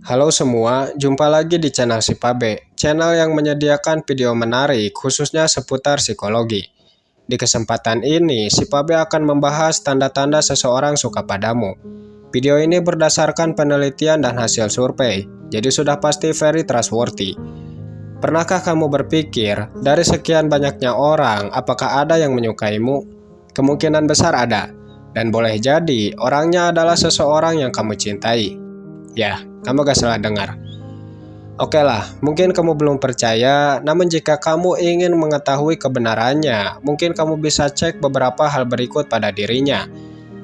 Halo semua, jumpa lagi di channel Si Pabe, channel yang menyediakan video menarik khususnya seputar psikologi. Di kesempatan ini, Si Pabe akan membahas tanda-tanda seseorang suka padamu. Video ini berdasarkan penelitian dan hasil survei, jadi sudah pasti very trustworthy. Pernahkah kamu berpikir, dari sekian banyaknya orang, apakah ada yang menyukaimu? Kemungkinan besar ada, dan boleh jadi orangnya adalah seseorang yang kamu cintai. Ya, kamu gak salah dengar. Oke lah, mungkin kamu belum percaya, namun jika kamu ingin mengetahui kebenarannya, mungkin kamu bisa cek beberapa hal berikut pada dirinya.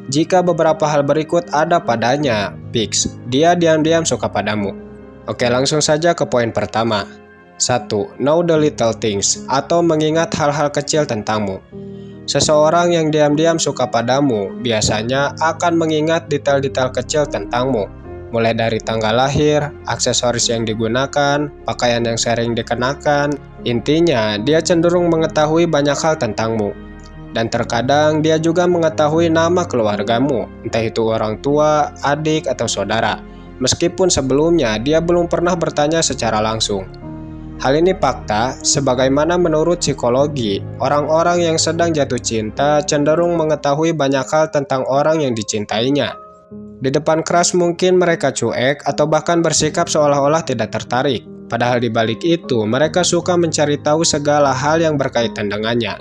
Jika beberapa hal berikut ada padanya, fix, dia diam-diam suka padamu. Oke, langsung saja ke poin pertama. 1. Know the little things, atau mengingat hal-hal kecil tentangmu. Seseorang yang diam-diam suka padamu, biasanya akan mengingat detail-detail kecil tentangmu. Mulai dari tanggal lahir, aksesoris yang digunakan, pakaian yang sering dikenakan. Intinya, dia cenderung mengetahui banyak hal tentangmu. Dan terkadang dia juga mengetahui nama keluargamu, entah itu orang tua, adik, atau saudara. Meskipun sebelumnya dia belum pernah bertanya secara langsung. Hal ini fakta, sebagaimana menurut psikologi, orang-orang yang sedang jatuh cinta cenderung mengetahui banyak hal tentang orang yang dicintainya. Di depan keras mungkin mereka cuek atau bahkan bersikap seolah-olah tidak tertarik. Padahal di balik itu mereka suka mencari tahu segala hal yang berkaitan dengannya.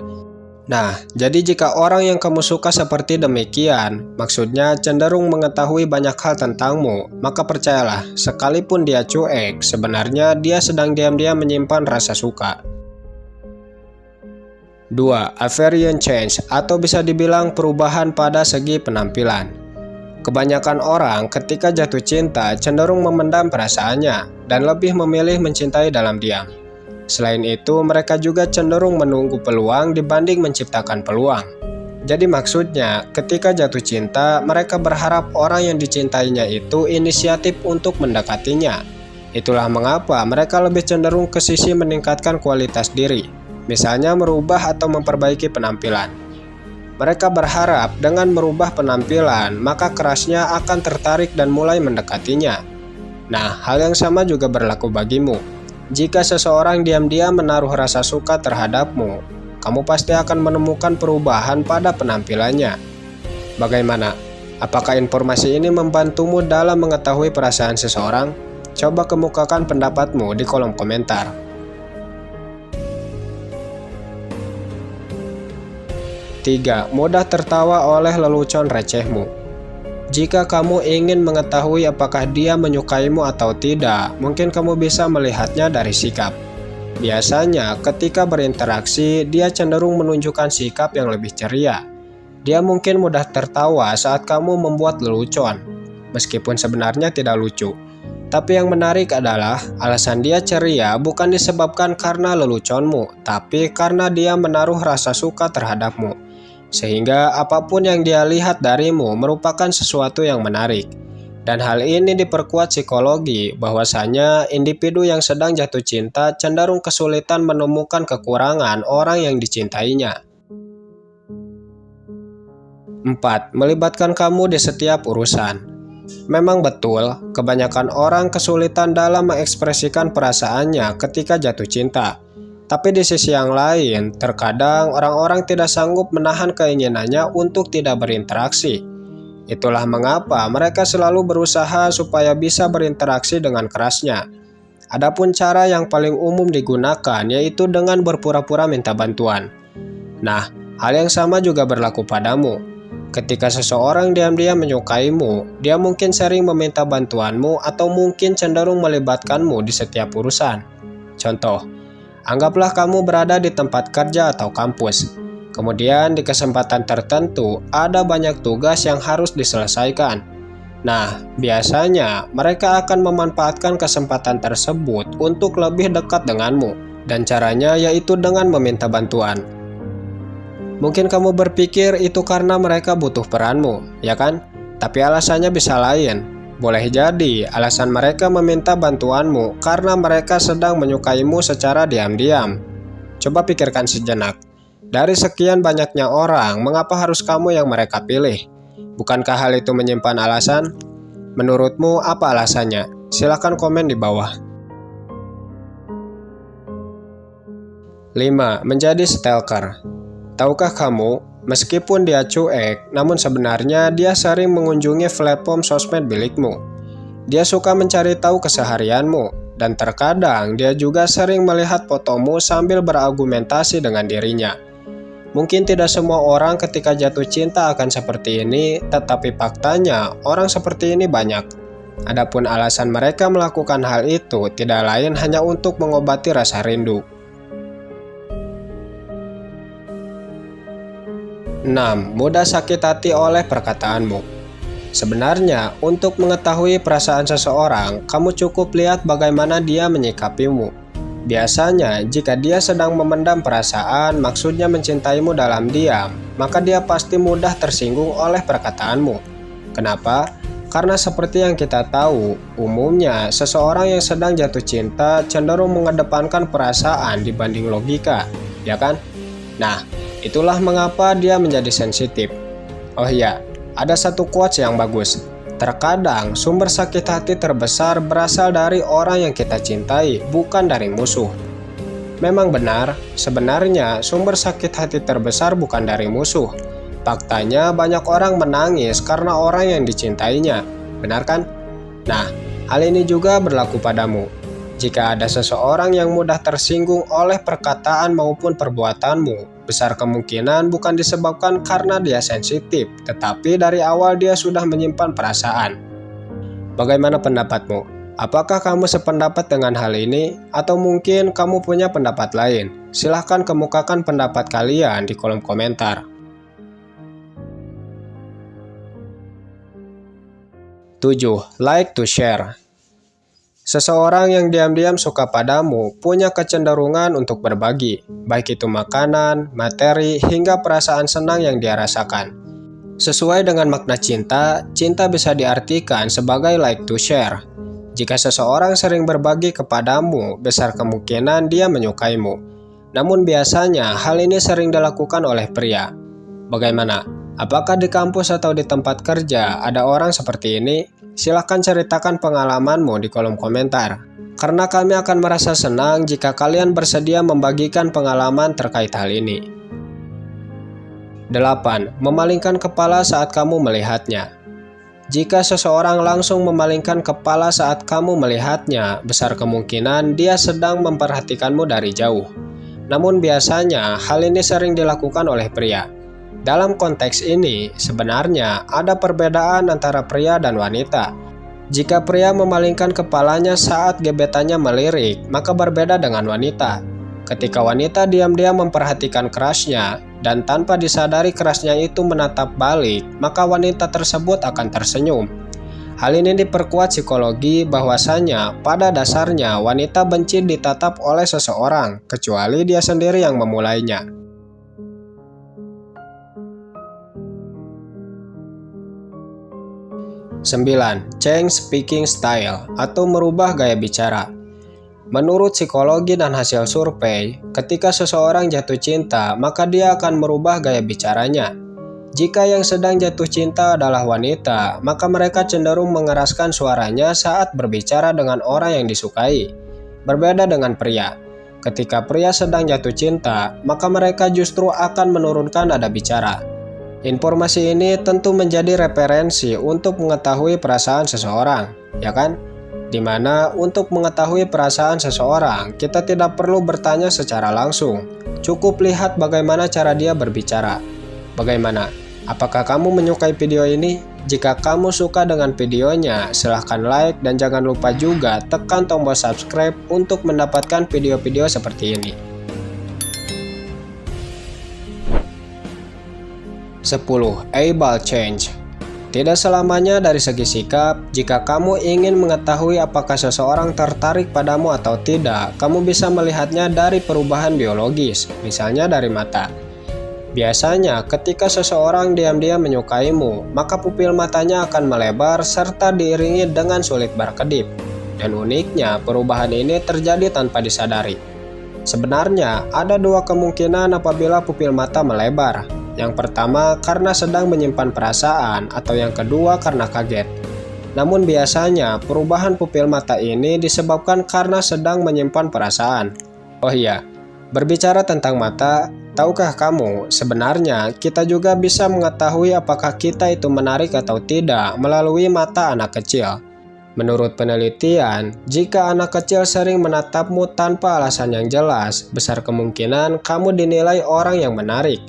Nah, jadi jika orang yang kamu suka seperti demikian, maksudnya cenderung mengetahui banyak hal tentangmu, maka percayalah, sekalipun dia cuek, sebenarnya dia sedang diam-diam menyimpan rasa suka. 2. Appearance change, atau bisa dibilang perubahan pada segi penampilan. Kebanyakan orang ketika jatuh cinta cenderung memendam perasaannya dan lebih memilih mencintai dalam diam. Selain itu, mereka juga cenderung menunggu peluang dibanding menciptakan peluang. Jadi maksudnya, ketika jatuh cinta, mereka berharap orang yang dicintainya itu inisiatif untuk mendekatinya. Itulah mengapa mereka lebih cenderung ke sisi meningkatkan kualitas diri, misalnya merubah atau memperbaiki penampilan. Mereka berharap dengan merubah penampilan, maka kerasnya akan tertarik dan mulai mendekatinya. Nah, hal yang sama juga berlaku bagimu. Jika seseorang diam-diam menaruh rasa suka terhadapmu, kamu pasti akan menemukan perubahan pada penampilannya. Bagaimana? Apakah informasi ini membantumu dalam mengetahui perasaan seseorang? Coba kemukakan pendapatmu di kolom komentar. 3. Mudah tertawa oleh lelucon recehmu. Jika kamu ingin mengetahui apakah dia menyukaimu atau tidak, mungkin kamu bisa melihatnya dari sikap. Biasanya, ketika berinteraksi, dia cenderung menunjukkan sikap yang lebih ceria. Dia mungkin mudah tertawa saat kamu membuat lelucon, meskipun sebenarnya tidak lucu. Tapi yang menarik adalah, alasan dia ceria bukan disebabkan karena leluconmu, tapi karena dia menaruh rasa suka terhadapmu. Sehingga apapun yang dia lihat darimu merupakan sesuatu yang menarik. Dan hal ini diperkuat psikologi bahwasanya individu yang sedang jatuh cinta cenderung kesulitan menemukan kekurangan orang yang dicintainya. 4. Melibatkan kamu di setiap urusan. Memang betul, kebanyakan orang kesulitan dalam mengekspresikan perasaannya ketika jatuh cinta. Tapi di sisi yang lain, terkadang orang-orang tidak sanggup menahan keinginannya untuk tidak berinteraksi. Itulah mengapa mereka selalu berusaha supaya bisa berinteraksi dengan kerasnya. Adapun cara yang paling umum digunakan yaitu dengan berpura-pura minta bantuan. Nah, hal yang sama juga berlaku padamu. Ketika seseorang diam-diam menyukaimu, dia mungkin sering meminta bantuanmu atau mungkin cenderung melibatkanmu di setiap urusan. Contoh, anggaplah kamu berada di tempat kerja atau kampus. Kemudian di kesempatan tertentu ada banyak tugas yang harus diselesaikan. Nah, biasanya mereka akan memanfaatkan kesempatan tersebut untuk lebih dekat denganmu. Dan caranya yaitu dengan meminta bantuan. Mungkin kamu berpikir itu karena mereka butuh peranmu, ya kan? Tapi alasannya bisa lain. Boleh jadi alasan mereka meminta bantuanmu karena mereka sedang menyukaimu secara diam-diam. Coba pikirkan sejenak. Dari sekian banyaknya orang, mengapa harus kamu yang mereka pilih? Bukankah hal itu menyimpan alasan? Menurutmu apa alasannya? Silahkan komen di bawah. 5. Menjadi stalker. Tahukah kamu, meskipun dia cuek, namun sebenarnya dia sering mengunjungi platform sosmed milikmu. Dia suka mencari tahu keseharianmu, dan terkadang dia juga sering melihat fotomu sambil berargumentasi dengan dirinya. Mungkin tidak semua orang ketika jatuh cinta akan seperti ini, tetapi faktanya orang seperti ini banyak. Adapun alasan mereka melakukan hal itu tidak lain hanya untuk mengobati rasa rindu. 6. Mudah sakit hati oleh perkataanmu. Sebenarnya, untuk mengetahui perasaan seseorang, kamu cukup lihat bagaimana dia menyikapimu. Biasanya, jika dia sedang memendam perasaan, maksudnya mencintaimu dalam diam, maka dia pasti mudah tersinggung oleh perkataanmu. Kenapa? Karena seperti yang kita tahu, umumnya seseorang yang sedang jatuh cinta cenderung mengedepankan perasaan dibanding logika, ya kan? Nah, itulah mengapa dia menjadi sensitif. Oh iya, ada satu quotes yang bagus. Terkadang sumber sakit hati terbesar berasal dari orang yang kita cintai, bukan dari musuh. Memang benar, sebenarnya sumber sakit hati terbesar bukan dari musuh. Faktanya banyak orang menangis karena orang yang dicintainya, benar kan? Nah, hal ini juga berlaku padamu. Jika ada seseorang yang mudah tersinggung oleh perkataan maupun perbuatanmu, besar kemungkinan bukan disebabkan karena dia sensitif, tetapi dari awal dia sudah menyimpan perasaan. Bagaimana pendapatmu? Apakah kamu sependapat dengan hal ini? Atau mungkin kamu punya pendapat lain? Silahkan kemukakan pendapat kalian di kolom komentar. 7. Like to share. Seseorang yang diam-diam suka padamu punya kecenderungan untuk berbagi, baik itu makanan, materi, hingga perasaan senang yang dia rasakan. Sesuai dengan makna cinta, cinta bisa diartikan sebagai like to share. Jika seseorang sering berbagi kepadamu, besar kemungkinan dia menyukaimu. Namun biasanya hal ini sering dilakukan oleh pria. Bagaimana? Apakah di kampus atau di tempat kerja ada orang seperti ini? Silahkan ceritakan pengalamanmu di kolom komentar, karena kami akan merasa senang jika kalian bersedia membagikan pengalaman terkait hal ini. 8. Memalingkan kepala saat kamu melihatnya. Jika seseorang langsung memalingkan kepala saat kamu melihatnya, besar kemungkinan dia sedang memperhatikanmu dari jauh. Namun biasanya hal ini sering dilakukan oleh pria. Dalam konteks ini, sebenarnya ada perbedaan antara pria dan wanita. Jika pria memalingkan kepalanya saat gebetannya melirik, maka berbeda dengan wanita. Ketika wanita diam-diam memperhatikan crushnya, dan tanpa disadari crushnya itu menatap balik, maka wanita tersebut akan tersenyum. Hal ini diperkuat psikologi bahwasanya pada dasarnya wanita benci ditatap oleh seseorang, kecuali dia sendiri yang memulainya. 9. Change speaking style atau merubah gaya bicara. Menurut psikologi dan hasil survei, ketika seseorang jatuh cinta, maka dia akan merubah gaya bicaranya. Jika yang sedang jatuh cinta adalah wanita, maka mereka cenderung mengeraskan suaranya saat berbicara dengan orang yang disukai. Berbeda dengan pria. Ketika pria sedang jatuh cinta, maka mereka justru akan menurunkan nada bicara. Informasi ini tentu menjadi referensi untuk mengetahui perasaan seseorang, ya kan? Dimana untuk mengetahui perasaan seseorang, kita tidak perlu bertanya secara langsung. Cukup lihat bagaimana cara dia berbicara. Bagaimana? Apakah kamu menyukai video ini? Jika kamu suka dengan videonya, silahkan like dan jangan lupa juga tekan tombol subscribe untuk mendapatkan video-video seperti ini. 10. Able change. Tidak selamanya dari segi sikap. Jika kamu ingin mengetahui apakah seseorang tertarik padamu atau tidak, kamu bisa melihatnya dari perubahan biologis, misalnya dari mata. Biasanya, ketika seseorang diam-diam menyukaimu, maka pupil matanya akan melebar serta diiringi dengan sulit berkedip. Dan uniknya, perubahan ini terjadi tanpa disadari. Sebenarnya, ada dua kemungkinan apabila pupil mata melebar. Yang pertama karena sedang menyimpan perasaan, atau yang kedua karena kaget. Namun biasanya perubahan pupil mata ini disebabkan karena sedang menyimpan perasaan. Oh iya, berbicara tentang mata, tahukah kamu sebenarnya kita juga bisa mengetahui apakah kita itu menarik atau tidak melalui mata anak kecil. Menurut penelitian, jika anak kecil sering menatapmu tanpa alasan yang jelas, besar kemungkinan kamu dinilai orang yang menarik.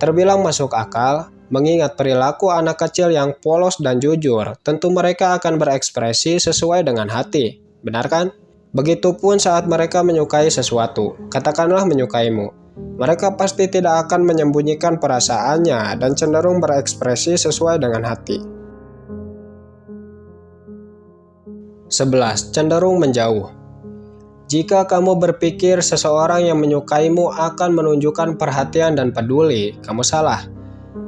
Terbilang masuk akal, mengingat perilaku anak kecil yang polos dan jujur, tentu mereka akan berekspresi sesuai dengan hati. Benar kan? Begitupun saat mereka menyukai sesuatu, katakanlah menyukaimu. Mereka pasti tidak akan menyembunyikan perasaannya dan cenderung berekspresi sesuai dengan hati. 11. Cenderung menjauh. Jika kamu berpikir seseorang yang menyukaimu akan menunjukkan perhatian dan peduli, kamu salah.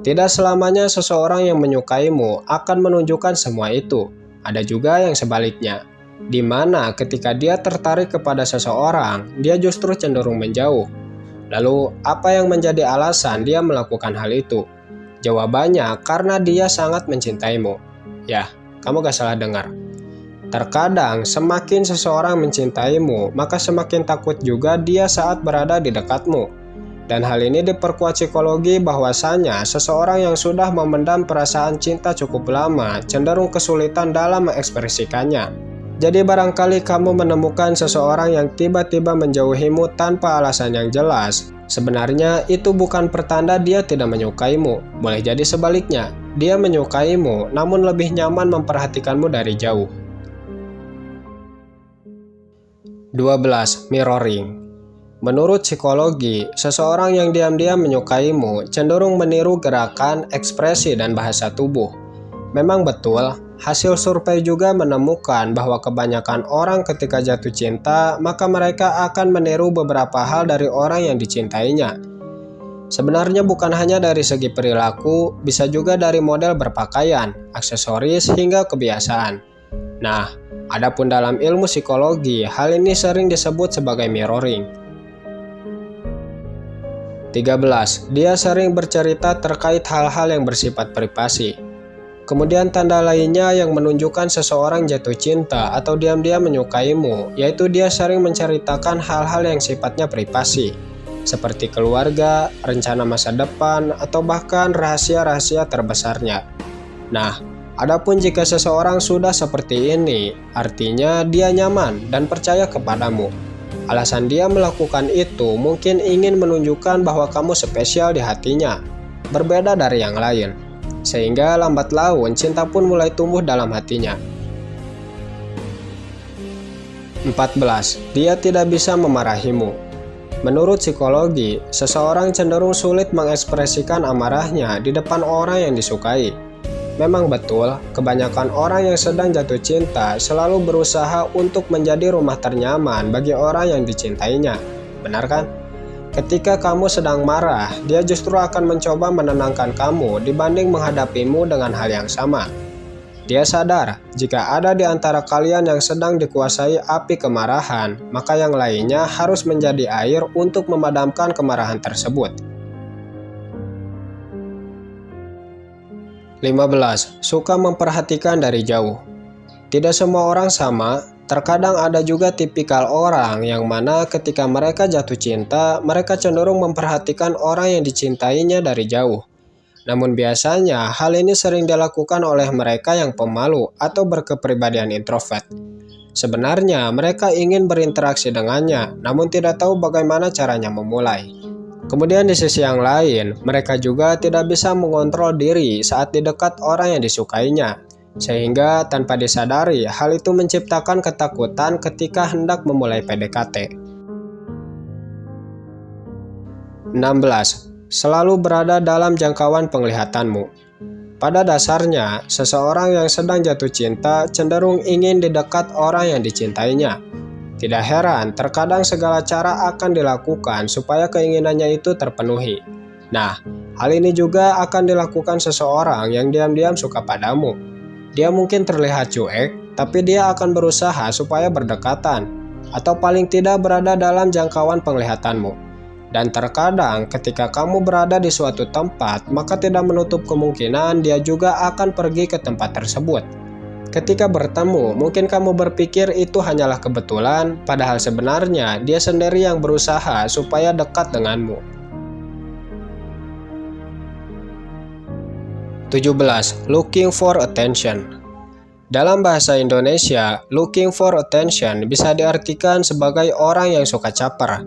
Tidak selamanya seseorang yang menyukaimu akan menunjukkan semua itu. Ada juga yang sebaliknya, di mana ketika dia tertarik kepada seseorang, dia justru cenderung menjauh. Lalu, apa yang menjadi alasan dia melakukan hal itu? Jawabannya karena dia sangat mencintaimu. Ya, kamu gak salah dengar. Terkadang, semakin seseorang mencintaimu, maka semakin takut juga dia saat berada di dekatmu. Dan hal ini diperkuat psikologi bahwasanya seseorang yang sudah memendam perasaan cinta cukup lama cenderung kesulitan dalam mengekspresikannya. Jadi barangkali kamu menemukan seseorang yang tiba-tiba menjauhimu tanpa alasan yang jelas. Sebenarnya itu bukan pertanda dia tidak menyukaimu. Boleh jadi sebaliknya, dia menyukaimu namun lebih nyaman memperhatikanmu dari jauh. 12. Mirroring. Menurut psikologi, seseorang yang diam-diam menyukaimu cenderung meniru gerakan, ekspresi, dan bahasa tubuh. Memang betul, hasil survei juga menemukan bahwa kebanyakan orang ketika jatuh cinta, maka mereka akan meniru beberapa hal dari orang yang dicintainya. Sebenarnya bukan hanya dari segi perilaku, bisa juga dari model berpakaian, aksesoris, hingga kebiasaan. Nah, adapun dalam ilmu psikologi, hal ini sering disebut sebagai mirroring. 13. Dia sering bercerita terkait hal-hal yang bersifat privasi. Kemudian tanda lainnya yang menunjukkan seseorang jatuh cinta atau diam-diam menyukaimu, yaitu dia sering menceritakan hal-hal yang sifatnya privasi, seperti keluarga, rencana masa depan, atau bahkan rahasia-rahasia terbesarnya. Nah, adapun jika seseorang sudah seperti ini, artinya dia nyaman dan percaya kepadamu. Alasan dia melakukan itu mungkin ingin menunjukkan bahwa kamu spesial di hatinya, berbeda dari yang lain. Sehingga lambat laun cinta pun mulai tumbuh dalam hatinya. 14. Dia tidak bisa memarahimu. Menurut psikologi, seseorang cenderung sulit mengekspresikan amarahnya di depan orang yang disukai. Memang betul, kebanyakan orang yang sedang jatuh cinta selalu berusaha untuk menjadi rumah ternyaman bagi orang yang dicintainya. Benar kan? Ketika kamu sedang marah, dia justru akan mencoba menenangkan kamu dibanding menghadapimu dengan hal yang sama. Dia sadar, jika ada di antara kalian yang sedang dikuasai api kemarahan, maka yang lainnya harus menjadi air untuk memadamkan kemarahan tersebut. 15. Suka memperhatikan dari jauh. Tidak semua orang sama, terkadang ada juga tipikal orang yang mana ketika mereka jatuh cinta, mereka cenderung memperhatikan orang yang dicintainya dari jauh. Namun biasanya hal ini sering dilakukan oleh mereka yang pemalu atau berkepribadian introvert. Sebenarnya mereka ingin berinteraksi dengannya, namun tidak tahu bagaimana caranya memulai. Kemudian di sisi yang lain, mereka juga tidak bisa mengontrol diri saat di dekat orang yang disukainya. Sehingga tanpa disadari, hal itu menciptakan ketakutan ketika hendak memulai PDKT. 16. Selalu berada dalam jangkauan penglihatanmu. Pada dasarnya, seseorang yang sedang jatuh cinta cenderung ingin di dekat orang yang dicintainya. Tidak heran, terkadang segala cara akan dilakukan supaya keinginannya itu terpenuhi. Nah, hal ini juga akan dilakukan seseorang yang diam-diam suka padamu. Dia mungkin terlihat cuek, tapi dia akan berusaha supaya berdekatan, atau paling tidak berada dalam jangkauan penglihatanmu. Dan terkadang ketika kamu berada di suatu tempat, maka tidak menutup kemungkinan dia juga akan pergi ke tempat tersebut. Ketika bertemu, mungkin kamu berpikir itu hanyalah kebetulan, padahal sebenarnya dia sendiri yang berusaha supaya dekat denganmu. 17. Looking for attention. Dalam bahasa Indonesia, looking for attention bisa diartikan sebagai orang yang suka caper.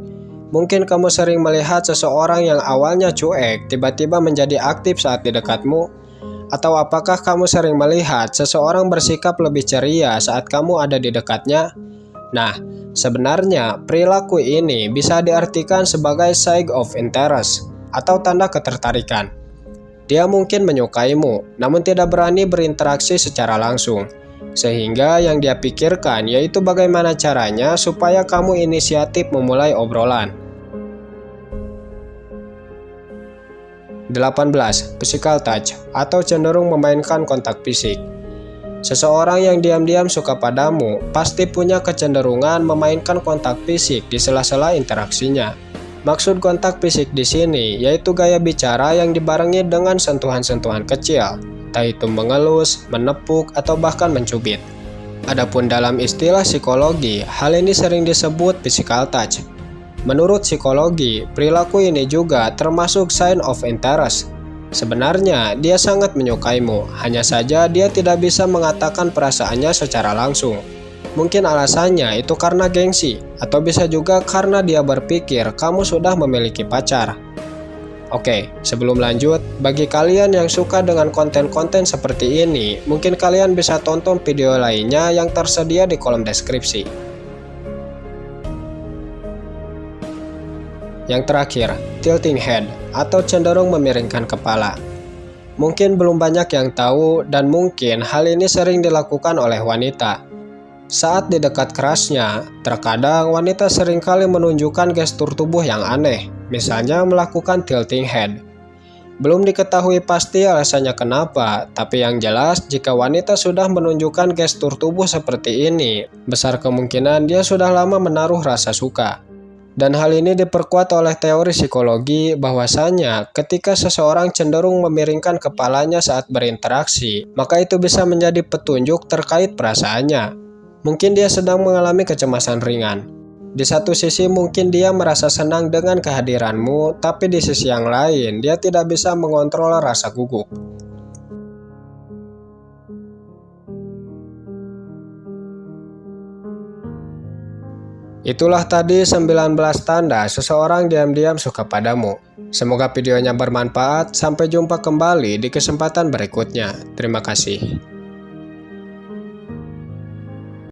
Mungkin kamu sering melihat seseorang yang awalnya cuek, tiba-tiba menjadi aktif saat di dekatmu. Atau apakah kamu sering melihat seseorang bersikap lebih ceria saat kamu ada di dekatnya? Nah, sebenarnya perilaku ini bisa diartikan sebagai sign of interest atau tanda ketertarikan. Dia mungkin menyukaimu, namun tidak berani berinteraksi secara langsung. Sehingga yang dia pikirkan yaitu bagaimana caranya supaya kamu inisiatif memulai obrolan. 18. Physical touch atau cenderung memainkan kontak fisik. Seseorang yang diam-diam suka padamu pasti punya kecenderungan memainkan kontak fisik di sela-sela interaksinya. Maksud kontak fisik di sini yaitu gaya bicara yang dibarengi dengan sentuhan-sentuhan kecil, entah itu mengelus, menepuk, atau bahkan mencubit. Adapun dalam istilah psikologi, hal ini sering disebut physical touch. Menurut psikologi, perilaku ini juga termasuk sign of interest. Sebenarnya, dia sangat menyukaimu, hanya saja dia tidak bisa mengatakan perasaannya secara langsung. Mungkin alasannya itu karena gengsi, atau bisa juga karena dia berpikir kamu sudah memiliki pacar. Oke, sebelum lanjut, bagi kalian yang suka dengan konten-konten seperti ini, mungkin kalian bisa tonton video lainnya yang tersedia di kolom deskripsi. Yang terakhir, tilting head atau cenderung memiringkan kepala. Mungkin belum banyak yang tahu dan mungkin hal ini sering dilakukan oleh wanita. Saat di dekat kerasnya, terkadang wanita seringkali menunjukkan gestur tubuh yang aneh, misalnya melakukan tilting head. Belum diketahui pasti alasannya kenapa, tapi yang jelas jika wanita sudah menunjukkan gestur tubuh seperti ini, besar kemungkinan dia sudah lama menaruh rasa suka. Dan hal ini diperkuat oleh teori psikologi bahwasanya ketika seseorang cenderung memiringkan kepalanya saat berinteraksi, maka itu bisa menjadi petunjuk terkait perasaannya. Mungkin dia sedang mengalami kecemasan ringan. Di satu sisi mungkin dia merasa senang dengan kehadiranmu, tapi di sisi yang lain dia tidak bisa mengontrol rasa gugup. Itulah tadi 19 tanda seseorang diam-diam suka padamu. Semoga videonya bermanfaat. Sampai jumpa kembali di kesempatan berikutnya. Terima kasih.